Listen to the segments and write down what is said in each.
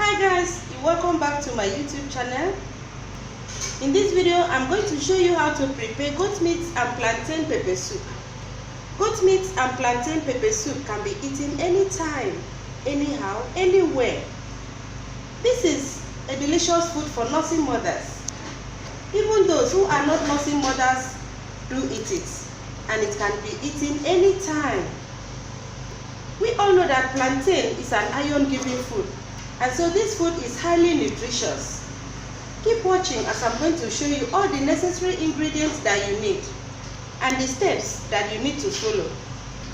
Hi guys, welcome back to my YouTube channel. In this video, I'm going to show you how to prepare goat meat and plantain pepper soup. Goat meat and plantain pepper soup can be eaten anytime, anyhow, anywhere. This is a delicious food for nursing mothers. Even those who are not nursing mothers do eat it, and it can be eaten anytime. We all know that plantain is an iron-giving food, and so this food is highly nutritious. Keep watching as I'm going to show you all the necessary ingredients that you need and the steps that you need to follow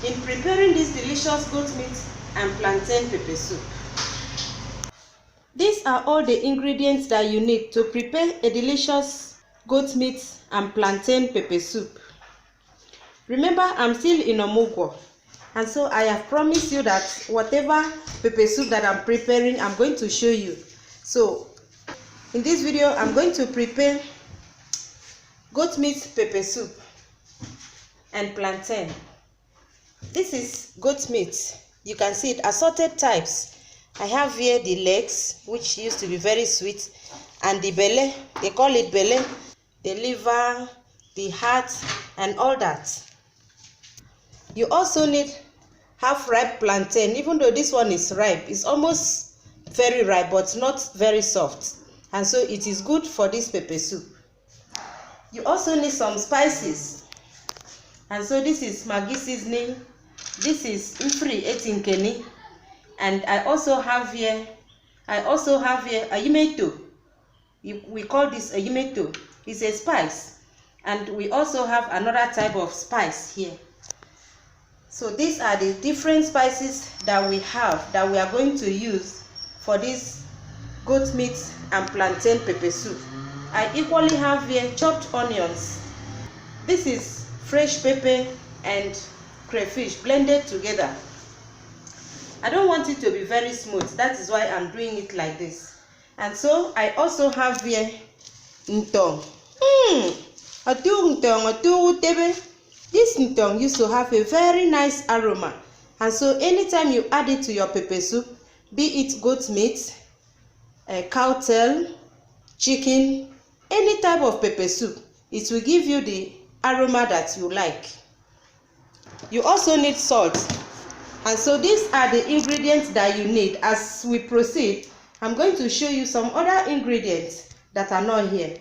in preparing this delicious goat meat and plantain pepper soup. These are all the ingredients that you need to prepare a delicious goat meat and plantain pepper soup. Remember, I'm still in Omuguo, and so I have promised you that whatever pepper soup that I'm preparing, I'm going to show you. So in this video, I'm going to prepare goat meat pepper soup and plantain. This is goat meat. You can see it, assorted types. I have here the legs, which used to be very sweet, and the belly, they call it belly, the liver, the heart, and all that. You also need half-ripe plantain. Even though this one is ripe, it's almost very ripe but not very soft, and so it is good for this pepper soup. You also need some spices, and so this is Maggi seasoning, this is Mfri etinkeni, and I also have here ayimeto. We call this ayimeto. It's a spice, and we also have another type of spice here. So these are the different spices that we have that we are going to use for this goat meat and plantain pepper soup. I equally have here chopped onions. This is fresh pepper and crayfish blended together. I don't want it to be very smooth, that is why I'm doing it like this. And so I also have here ntong. This ntong used to have a very nice aroma, and so anytime you add it to your pepper soup, be it goat meat, cow tail, chicken, any type of pepper soup, it will give you the aroma that you like. You also need salt, and so these are the ingredients that you need. As we proceed, I'm going to show you some other ingredients that are not here.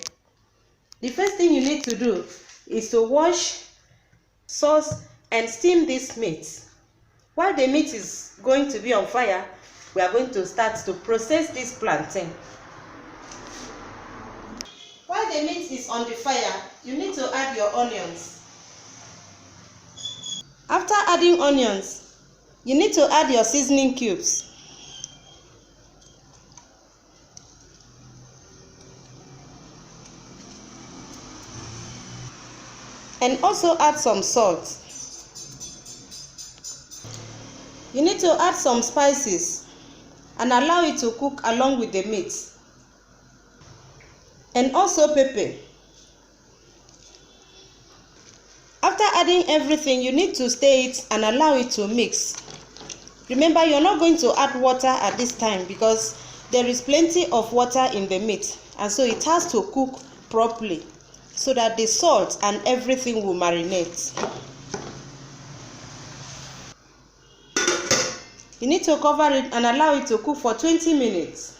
The first thing you need to do is to wash, sauce, and steam this meat. While the meat is going to be on fire, we are going to start to process this plantain. While the meat is on the fire, you need to add your onions. After adding onions, you need to add your seasoning cubes. And also add some salt. You need to add some spices and allow it to cook along with the meat. And also pepper. After adding everything, you need to stir it and allow it to mix. Remember, you're not going to add water at this time because there is plenty of water in the meat, and so it has to cook properly so that the salt and everything will marinate. You need to cover it and allow it to cook for 20 minutes.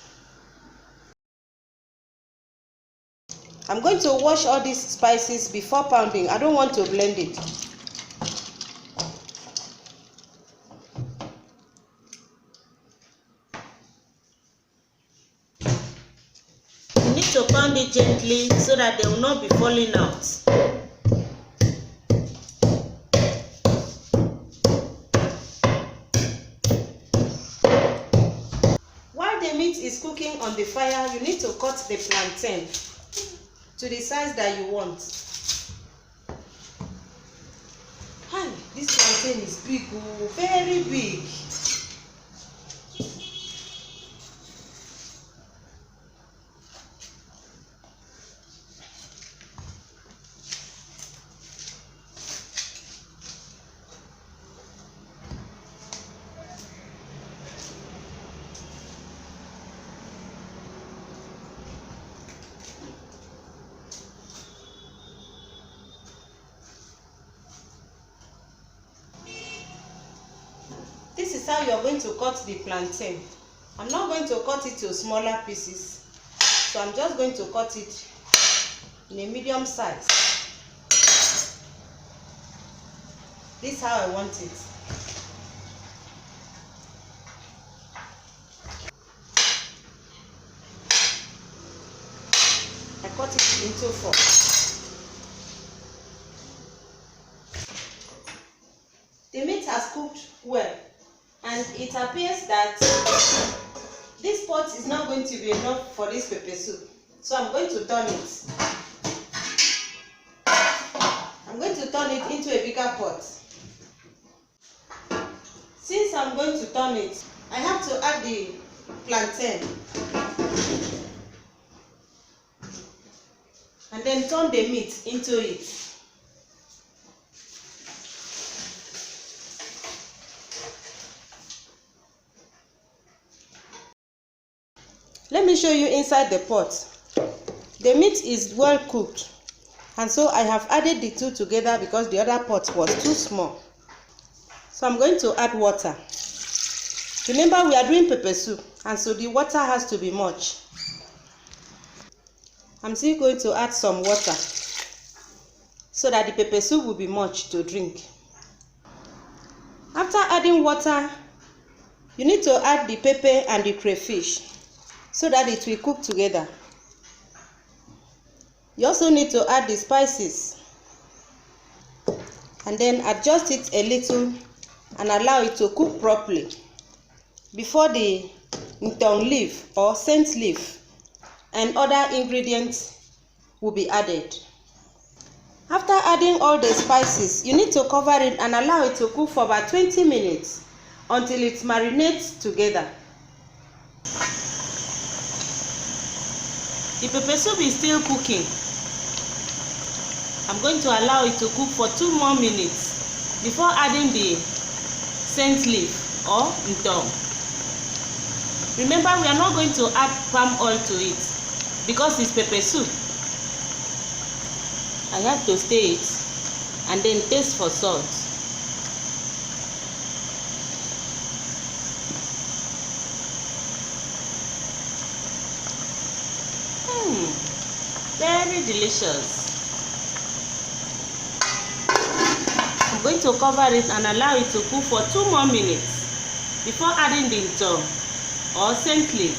I'm going to wash all these spices before pounding. I don't want to blend it. You need to pound it gently so that they will not be falling out. While the meat is cooking on the fire, you need to cut the plantain to the size that you want. Hi, this plantain is big, oh, very big. This is how you are going to cut the plantain. I'm not going to cut it to smaller pieces, so I'm just going to cut it in a medium size. This is how I want it. I cut it into 4. The meat has cooked well, and it appears that this pot is not going to be enough for this pepper soup. So I'm going to turn it. I'm going to turn it into a bigger pot. Since I'm going to turn it, I have to add the plantain and then turn the meat into it. Let me show you inside the pot. The meat is well cooked, and so I have added the two together because the other pot was too small. So I'm going to add water. Remember, we are doing pepper soup, and so the water has to be much. I'm still going to add some water so that the pepper soup will be much to drink. After adding water, you need to add the pepper and the crayfish so that it will cook together. You also need to add the spices and then adjust it a little and allow it to cook properly before the nton leaf or scent leaf and other ingredients will be added. After adding all the spices, you need to cover it and allow it to cook for about 20 minutes until it marinates together. The pepper soup is still cooking. I'm going to allow it to cook for 2 more minutes before adding the scent leaf or nton. Remember, we are not going to add palm oil to it because it's pepper soup. I have to stir it and then taste for salt. Very delicious. I'm going to cover it and allow it to cook for 2 more minutes before adding the nton or scent leaf.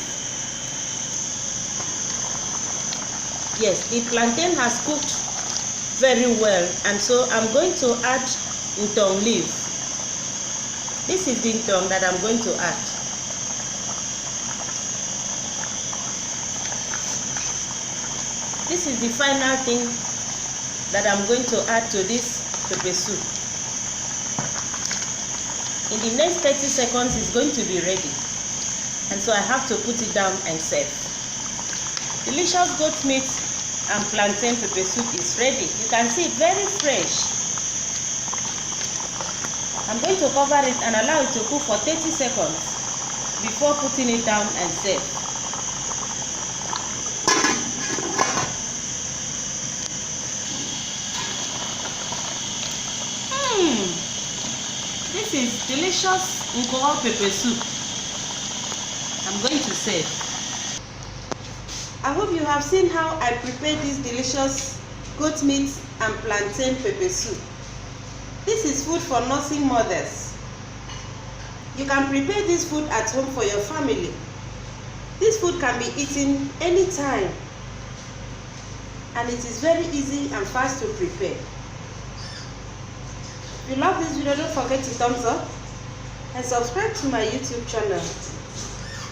Yes, the plantain has cooked very well, and so I'm going to add nton leaf. This is the nton that I'm going to add. This is the final thing that I'm going to add to this pepper soup. In the next 30 seconds, it's going to be ready. And so I have to put it down and serve. Delicious goat meat and plantain pepper soup is ready. You can see it very fresh. I'm going to cover it and allow it to cook for 30 seconds before putting it down and serve. This is delicious Omuguo pepper soup. I'm going to serve. I hope you have seen how I prepare this delicious goat meat and plantain pepper soup. This is food for nursing mothers. You can prepare this food at home for your family. This food can be eaten anytime, and it is very easy and fast to prepare. If you love this video, don't forget to thumbs up and subscribe to my YouTube channel.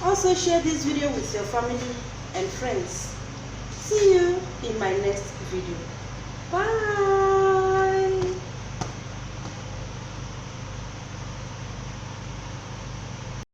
Also share this video with your family and friends. See you in my next video. Bye.